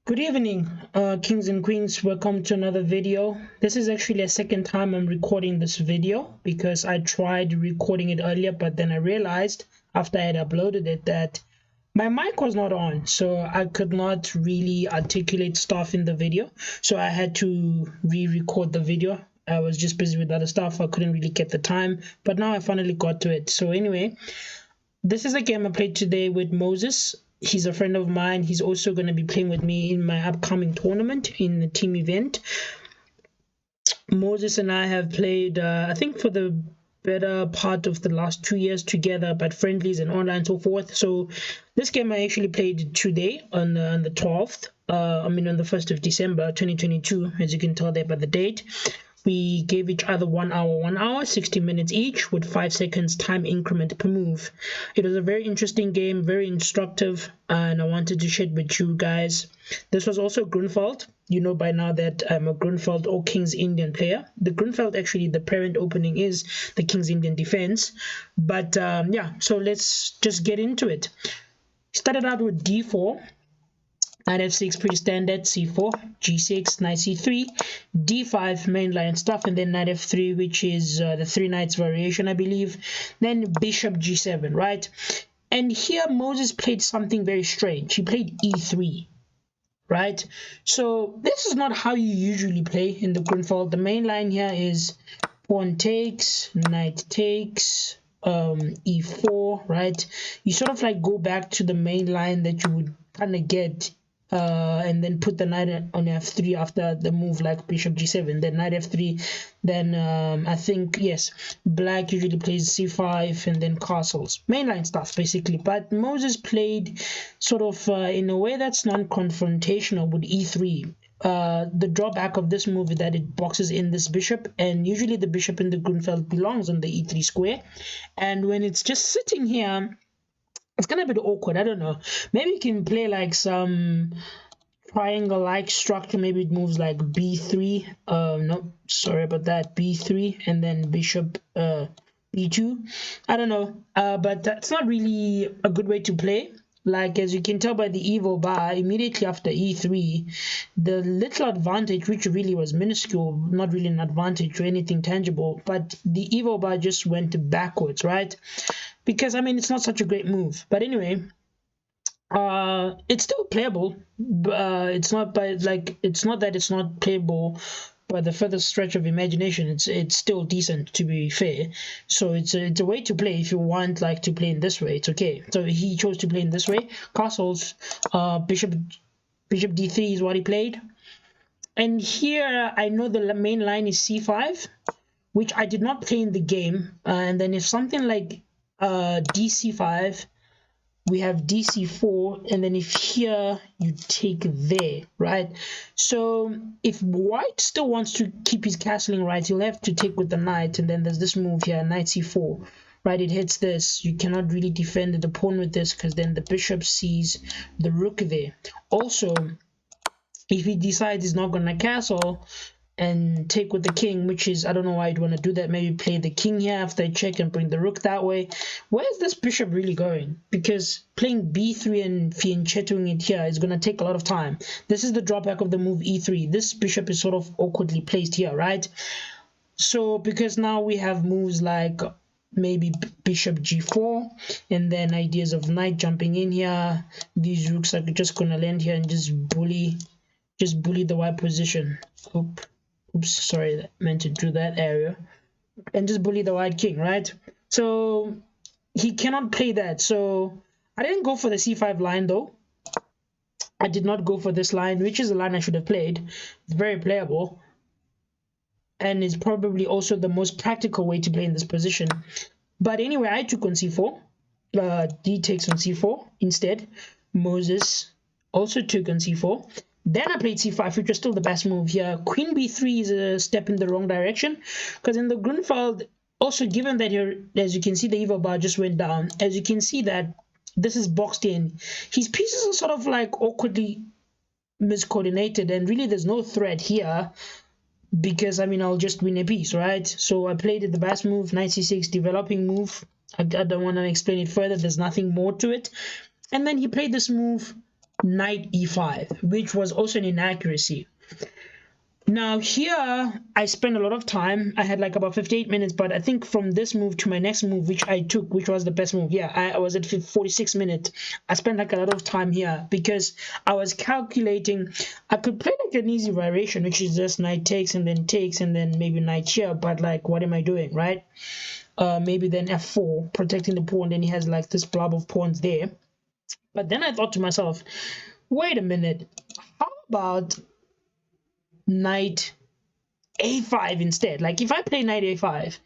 Good evening, kings and queens. Welcome to another video. This is actually a second time I'm recording this video because I tried recording it earlier, but then I realized after I had uploaded it that my mic was not on, so I could not really articulate stuff in the video. So I had to re-record the video. I was just busy with other stuff. I couldn't really get the time, but now I finally got to it. So anyway, this is a game I played today with Moses. He's a friend of mine. He's also going to be playing with me in my upcoming tournament in the team event. Moses and I have played, I think, for the better part of the last 2 years together, but friendlies and online and so forth. So this game I actually played today on the 12th. On the 1st of December 2022, as you can tell there by the date. We gave each other 1 hour, 60 minutes each with 5 seconds time increment per move. It was a very interesting game, very instructive, and I wanted to share it with you guys. This was also Grunfeld. You know by now that I'm a Grunfeld or King's Indian player. The Grunfeld, actually, the parent opening is the King's Indian defense. But yeah, so let's just get into it. Started out with d4. Knight f6 pretty standard, c4, g6, knight c3, d5 mainline stuff, and then knight f3, which is the three knights variation, I believe. Then bishop g7, right? And here Moses played something very strange. He played e3, right? So this is not how you usually play in the Grunfeld. The main line here is pawn takes, knight takes, e4, right? You sort of like go back to the main line that you would kind of get, and then put the knight on f3 after the move like bishop g7, then knight f3, then I think, yes, black usually plays c5 and then castles, mainline stuff basically. But Moses played sort of in a way that's non-confrontational with e3. The drawback of this move is that it boxes in this bishop, and usually the bishop in the Grunfeld belongs on the e3 square, and when it's just sitting here, it's gonna be awkward. I don't know. Maybe you can play like some triangle-like structure. Maybe it moves like b3. No, sorry about that. b3 and then bishop b2. I don't know. But that's not really a good way to play. Like, as you can tell by the evil bar, immediately after e3, the little advantage, which really was minuscule, not really an advantage or anything tangible, but the evil bar just went backwards, right? Because, I mean, it's not such a great move. But anyway, it's still playable. It's not that it's not playable by the furthest stretch of imagination. It's still decent, to be fair. So it's a way to play if you want like to play in this way. It's okay. So he chose to play in this way. Castles, bishop d3 is what he played. And here I know the main line is c5, which I did not play in the game. And then if something like dc5, we have dc4, and then if here you take there, right? So if white still wants to keep his castling right, he'll have to take with the knight, and then there's this move here, knight c4, right? It hits this. You cannot really defend the pawn with this because then the bishop sees the rook there. Also, if he decides he's not gonna castle and take with the king, which is, I don't know why you'd want to do that. Maybe play the king here after I check and bring the rook that way. Where is this bishop really going? Because playing b3 and fianchettoing it here is going to take a lot of time. This is the drawback of the move e3. This bishop is sort of awkwardly placed here, right? So because now we have moves like maybe bishop g4, and then ideas of knight jumping in here. These rooks are just going to land here and just bully the white position. Oops, sorry, I meant to do that area. And just bully the white king, right? So he cannot play that. So I didn't go for the c5 line, though. I did not go for this line, which is the line I should have played. It's very playable. And it's probably also the most practical way to play in this position. But anyway, I took on c4. D takes on c4 instead. Moses also took on c4. Then I played c5, which was still the best move here. Queen b3 is a step in the wrong direction, because in the Grunfeld, also given that here, as you can see, the evil bar just went down. As you can see that this is boxed in. His pieces are sort of like awkwardly miscoordinated, and really there's no threat here, because, I mean, I'll just win a piece, right? So I played the best move, knight c6, developing move. I don't want to explain it further. There's nothing more to it. And then he played this move, knight e5, which was also an inaccuracy. Now here I spent a lot of time. I had like about 58 minutes, but I think from this move to my next move, which I took, which was the best move, yeah, I was at 46 minutes. I spent like a lot of time here because I was calculating. I could play like an easy variation, which is just knight takes and then maybe knight here, but like what am I doing, right? Maybe then f4, protecting the pawn, then he has like this blob of pawns there. But then I thought to myself, wait a minute, how about knight a5 instead? Like if I play knight a5,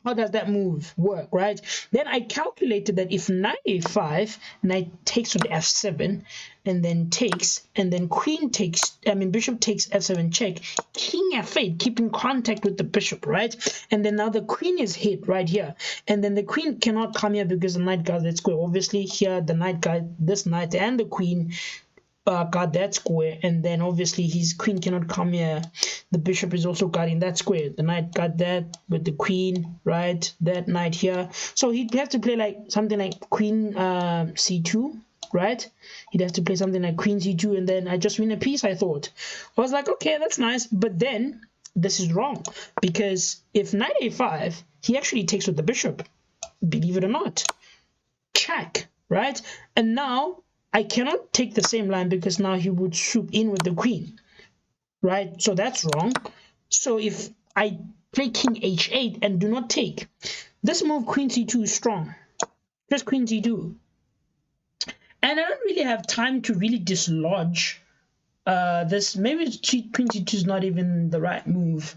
how does that move work, right? Then I calculated that if knight a5, knight takes with f7, and then takes, and then queen takes, bishop takes f7 check, king f8, keeping contact with the bishop, right? And then now the queen is hit right here, and then the queen cannot come here because the knight guards that square. Obviously here the knight guard, this knight and the queen got that square, and then obviously his queen cannot come here. The bishop is also guarding that square. The knight got that with the queen, right? That knight here. So he'd have to play like something like queen c2, right? He'd have to play something like queen c2, and then I just win a piece, I thought. I was like, okay, that's nice. But then this is wrong, because if knight a5, he actually takes with the bishop, believe it or not. Check, right? And now I cannot take the same line because now he would swoop in with the queen, right? So that's wrong. So if I play king h8 and do not take, this move queen c2 is strong. Just queen c2. And I don't really have time to really dislodge this. Maybe queen c2 is not even the right move.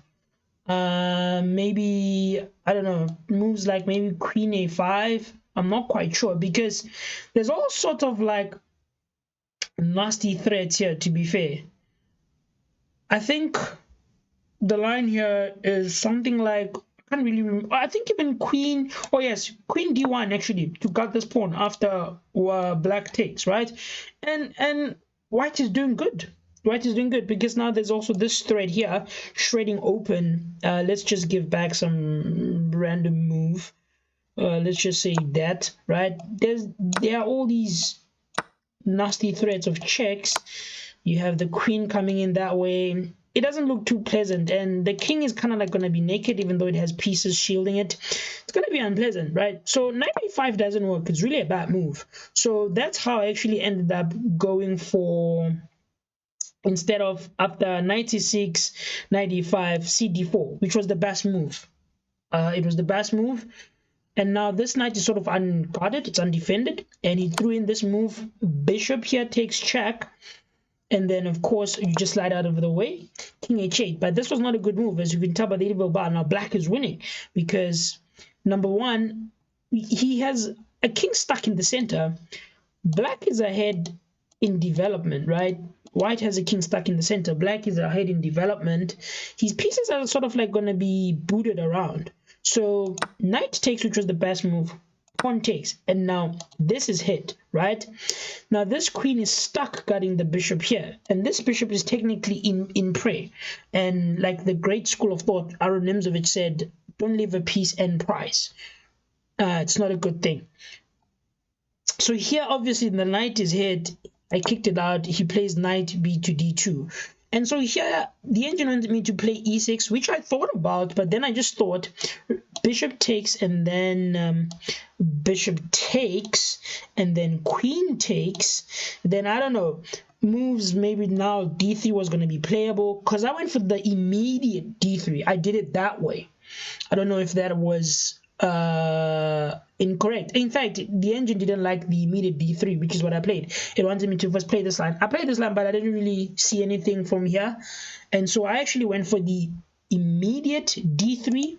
Maybe, I don't know, moves like maybe queen a5. I'm not quite sure because there's all sort of like nasty threats here, to be fair. I think the line here is something like, I can't really remember. I think even queen, oh yes, queen d1 actually to guard this pawn after black takes, right? And white is doing good. White is doing good because now there's also this thread here shredding open. Let's just give back some random move. Let's just say that, right? There are all these nasty threads of checks. You have the queen coming in that way. It doesn't look too pleasant, and the king is kind of like going to be naked, even though it has pieces shielding it. It's going to be unpleasant, right? So knight a5 doesn't work. It's really a bad move. So that's how I actually ended up going for, instead of after knight e6, knight e5, cd4, which was the best move. It was the best move. And now this knight is sort of unguarded, it's undefended, and he threw in this move, bishop here takes check, and then of course you just slide out of the way, king h8. But this was not a good move, as you can tell by the evil bar. Now black is winning because, number one, he has a king stuck in the center. Black is ahead in development, right? White has a king stuck in the center. Black is ahead in development. His pieces are sort of like going to be booted around. So knight takes, which was the best move, pawn takes, and now this is hit, right? Now this queen is stuck guarding the bishop here, and this bishop is technically in prey. And like the great school of thought, Aaron Nimzovich said, don't leave a piece end prize. It's not a good thing. So here, obviously, the knight is hit. I kicked it out. He plays knight b to d2. And so here, the engine wanted me to play e6, which I thought about, but then I just thought bishop takes, and then bishop takes, and then queen takes. Then, I don't know, moves, maybe now d3 was going to be playable, because I went for the immediate d3. I did it that way. I don't know if that was incorrect. In fact, the engine didn't like the immediate d3, which is what I played. It wanted me to first play this line. I played this line, but I didn't really see anything from here, and so I actually went for the immediate d3.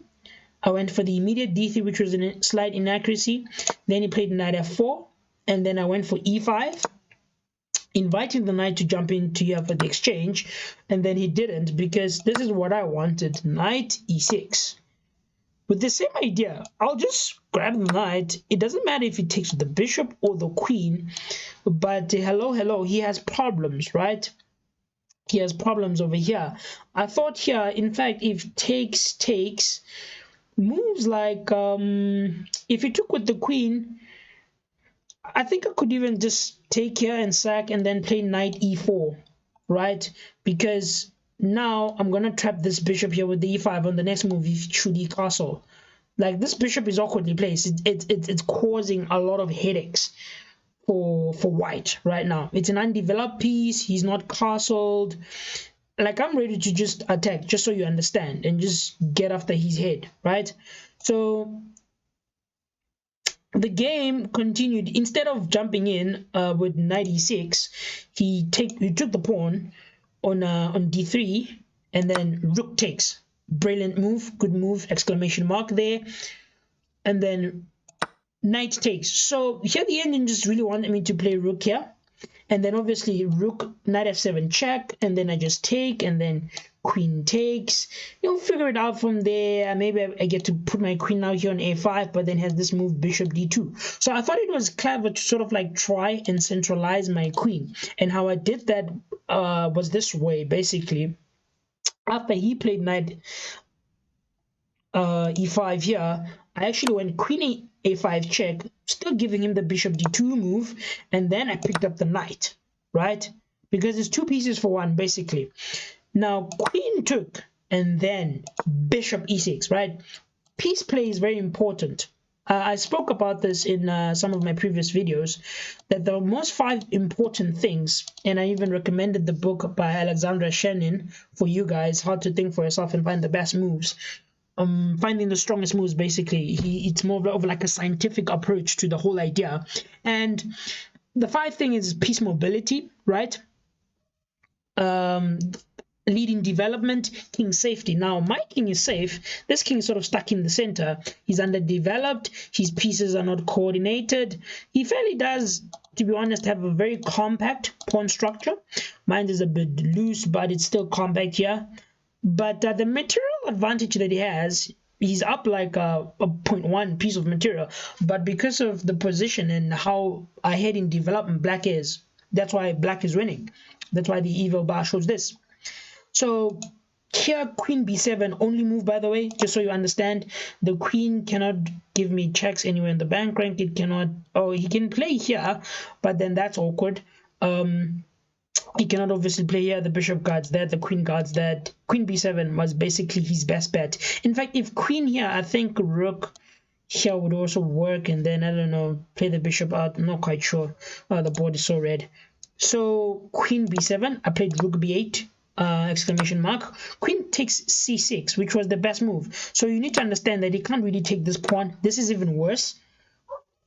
I went for the immediate d3, which was a slight inaccuracy. Then he played knight f4, and then I went for e5, inviting the knight to jump into here for the exchange, and then he didn't, because this is what I wanted: knight e6. With the same idea, I'll just grab the knight. It doesn't matter if he takes the bishop or the queen, but hello, he has problems, right? He has problems over here. I thought here, in fact, if takes, moves like, if he took with the queen, I think I could even just take here and sack and then play knight e4, right? Because now I'm gonna trap this bishop here with the e5 on the next move. Should he castle? Like, this bishop is awkwardly placed. It's causing a lot of headaches for white right now. It's an undeveloped piece. He's not castled. Like, I'm ready to just attack, just so you understand, and just get after his head, right? So the game continued. Instead of jumping in with knight e6, he took the pawn on d3, and then rook takes. Brilliant move, good move, exclamation mark there. And then knight takes. So here the engine just really wanted me to play rook here, and then obviously rook, knight f7 check, and then I just take, and then queen takes. You'll figure it out from there. Maybe I get to put my queen now here on a5, but then has this move bishop d2. So I thought it was clever to sort of like try and centralize my queen, and how I did that was this way. Basically, after he played knight e5 here, I actually went queen a5 check, still giving him the bishop d2 move, and then I picked up the knight, right? Because it's two pieces for one, basically. Now queen took, and then bishop e6, right? Piece play is very important. I spoke about this in some of my previous videos, that the most 5 important things, and I even recommended the book by Alexandra Shenin for you guys, How to Think for Yourself and Find the Best Moves. Finding the strongest moves, basically. It's more of like a scientific approach to the whole idea. And the 5 thing is piece mobility, right? Leading development, king safety. Now my king is safe. This king is sort of stuck in the center. He's underdeveloped. His pieces are not coordinated. He fairly does, to be honest, have a very compact pawn structure. Mine is a bit loose, but it's still compact here. But the material advantage that he has, he's up like a 0.1 piece of material. But because of the position and how ahead in development black is, that's why black is winning. That's why the evil bar shows this. So here, queen b7, only move, by the way, just so you understand. The queen cannot give me checks anywhere in the bank rank. It cannot. Oh, he can play here, but then that's awkward. He cannot obviously play here. The bishop guards that, the queen guards that. Queen b7 was basically his best bet. In fact, if queen here, I think rook here would also work, and then I don't know, play the bishop out. I'm not quite sure. The board is so red. So queen b7, I played rook b8. Exclamation mark. Queen takes c6, which was the best move. So you need to understand that he can't really take this pawn. This is even worse.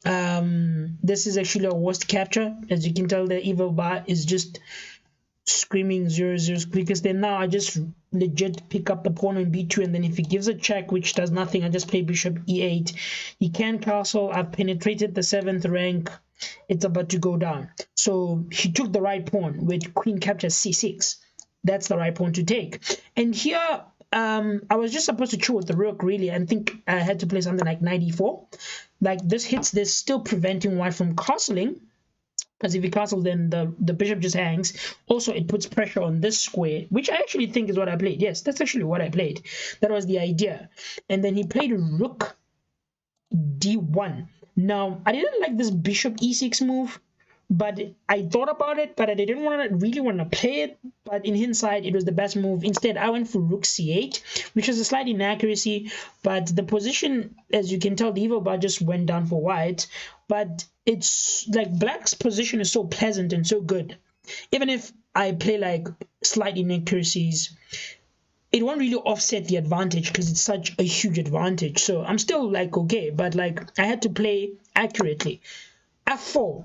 This is actually a worst capture. As you can tell, the evil bar is just screaming 0-0, because then now I just legit pick up the pawn on b2, and then if he gives a check, which does nothing, I just play bishop e8. He can castle. I've penetrated the 7th rank. It's about to go down. So he took the right pawn with queen captures c6. That's the right pawn to take. And here, I was just supposed to chew with the rook, really. I think I had to play something like knight e4. Like, this hits this, still preventing white from castling. Because if he castles, then the bishop just hangs. Also, it puts pressure on this square, which I actually think is what I played. Yes, that's actually what I played. That was the idea. And then he played rook d1. Now, I didn't like this bishop e6 move, but I thought about it, but I didn't really want to play it. But in hindsight, it was the best move. Instead, I went for rook c8, which was a slight inaccuracy. But the position, as you can tell, the evil bar just went down for white. But it's like black's position is so pleasant and so good. Even if I play like slight inaccuracies, it won't really offset the advantage because it's such a huge advantage. So I'm still like okay, but like I had to play accurately. f4.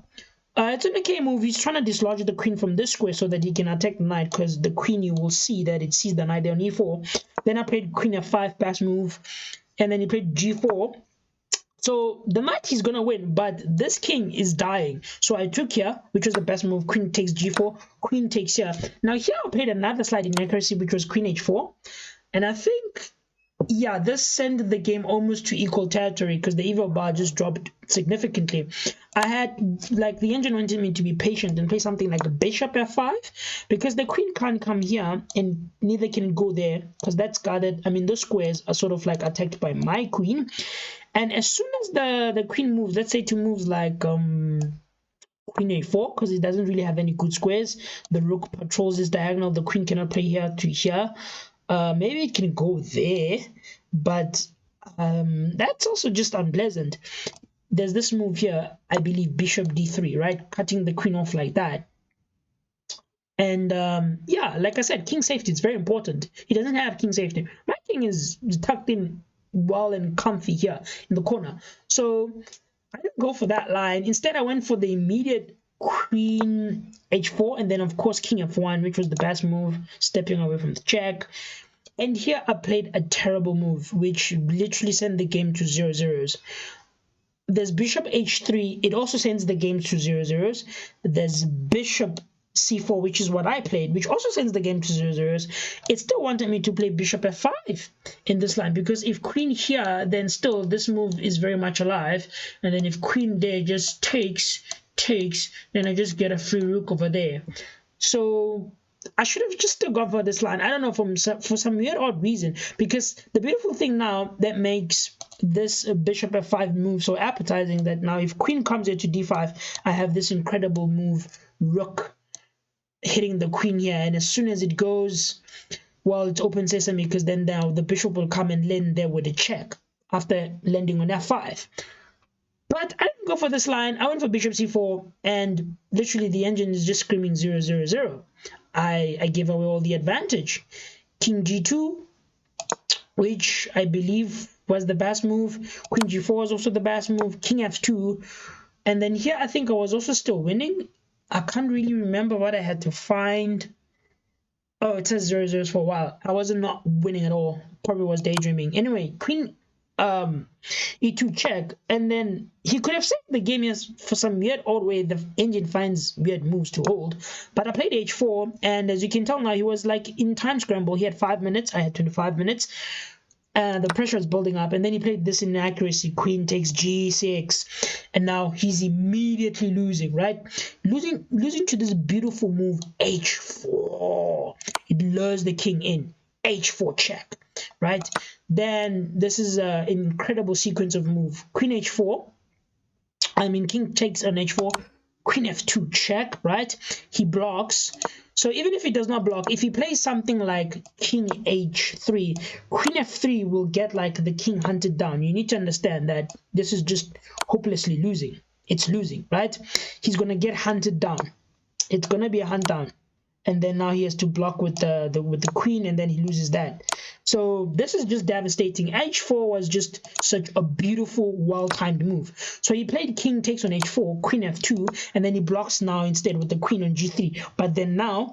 It's an okay move. He's trying to dislodge the queen from this square so that he can attack the knight, because the queen, you will see that it sees the knight there on e4. Then I played queen f5 pass move, and then he played g4. So the knight he's gonna win, but this king is dying. So I took here, which was the best move. Queen takes g4, queen takes here. Now here I played another slight inaccuracy, which was queen h4. And I think, yeah, this sent the game almost to equal territory because the evil bar just dropped significantly. I had, like, the engine wanted me to be patient and play something like a bishop f5 because the queen can't come here and neither can go there because that's guarded. I mean, those squares are sort of like attacked by my queen. And as soon as the queen moves, let's say to moves like queen a4 because it doesn't really have any good squares. The rook patrols this diagonal. The queen cannot play here to here. Maybe it can go there, but that's also just unpleasant. There's this move here, I believe, bishop d3, right? Cutting the queen off like that. And yeah, like I said, king safety is very important. He doesn't have king safety. My king is tucked in well and comfy here in the corner. So I didn't go for that line. Instead, I went for the immediate queen h4 and then, of course, king f1, which was the best move, stepping away from the check. And here I played a terrible move, which literally sent the game to 0-0s. There's bishop h3. It also sends the game to 0-0s. There's bishop c4, which is what I played, which also sends the game to 0-0s. It still wanted me to play bishop f5 in this line, because if queen here, then still this move is very much alive. And then if queen there just takes, then I just get a free rook over there. So I should have just still gone for this line. I don't know, for some weird odd reason, because the beautiful thing now that makes this bishop f5 move so appetizing, that now if queen comes here to d5, I have this incredible move, rook hitting the queen here, and as soon as it goes, well, it's open sesame, because then now the bishop will come and land there with a check after landing on f5. But I didn't go for this line. I went for bishop c4, and literally the engine is just screaming 0-0-0. I gave away all the advantage. King g2, which I believe was the best move. Queen g4 was also the best move. King f2. And then here I think I was also still winning. I can't really remember what I had to find. Oh, it says 0-0s for a while. I wasn't not winning at all. Probably was daydreaming. Anyway, queen e2 check, and then he could have saved the game. Yes, for some weird odd way the engine finds weird moves to hold, but I played h4, and as you can tell now, he was like in time scramble. He had 5 minutes, I had 25 minutes, and the pressure is building up. And then he played this inaccuracy, queen takes g6, and now he's immediately losing, right? Losing to this beautiful move h4. It lures the king in, h4 check, right? Then this is an incredible sequence of move. Queen h4, king takes on h4, queen f2 check, right? He blocks. So even if he does not block, if he plays something like king h3, queen f3 will get like the king hunted down. You need to understand that this is just hopelessly losing. It's losing, right? He's going to get hunted down. It's going to be a hunt down. And then now he has to block with the queen, and then he loses that. So this is just devastating. h4 was just such a beautiful, well-timed move. So he played king takes on h4, queen f2, and then he blocks now instead with the queen on g3. But then now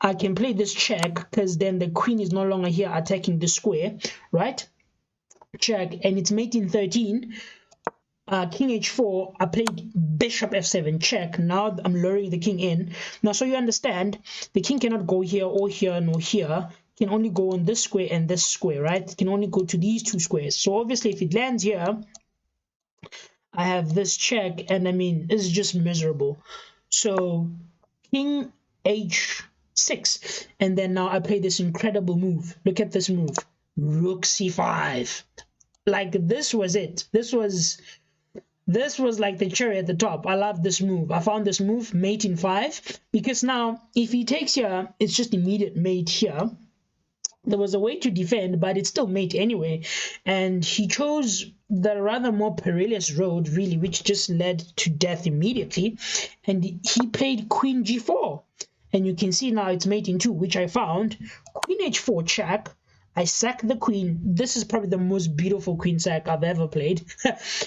I can play this check, because then the queen is no longer here attacking the square, right? Check, and it's mate in 13. King h4, I played bishop f7 check. Now I'm luring the king in. Now, so you understand, the king cannot go here or here nor here. Can only go on this square and this square, right? It can only go to these two squares. So obviously if it lands here, I have this check, and it's just miserable. So king h6, and then now I play this incredible move. Look at this move, rook c5. Like, this was it. This was like the cherry at the top. I love this move. I found this move, mate in 5, because now if he takes here, it's just immediate mate here. There was a way to defend, but it's still mate anyway. And he chose the rather more perilous road, really, which just led to death immediately. And he played queen g4. And you can see now it's mate in 2, which I found. Queen h4 check. I sack the queen. This is probably the most beautiful queen sack I've ever played.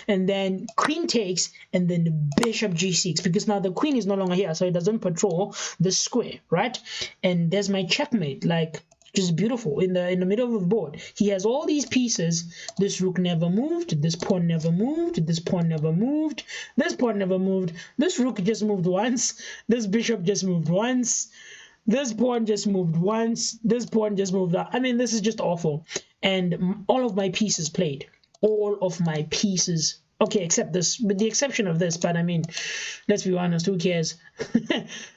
And then queen takes, and then bishop g6, because now the queen is no longer here, so it doesn't patrol the square, right? And there's my checkmate, like, just beautiful in the middle of the board. He has all these pieces. This rook never moved. This pawn never moved. This pawn never moved. This pawn never moved. This rook just moved once. This bishop just moved once. This pawn just moved once. This pawn just moved up. This is just awful. And all of my pieces played. All of my pieces Okay, except this, with the exception of this, but I mean, let's be honest, who cares?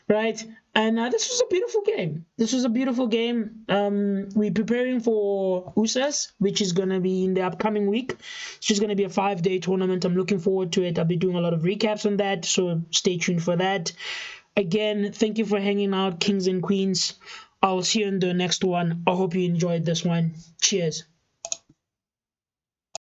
Right? And this was a beautiful game. This was a beautiful game. We're preparing for USAS, which is going to be in the upcoming week. It's just going to be a 5-day tournament. I'm looking forward to it. I'll be doing a lot of recaps on that, so stay tuned for that. Again, thank you for hanging out, kings and queens. I'll see you in the next one. I hope you enjoyed this one. Cheers.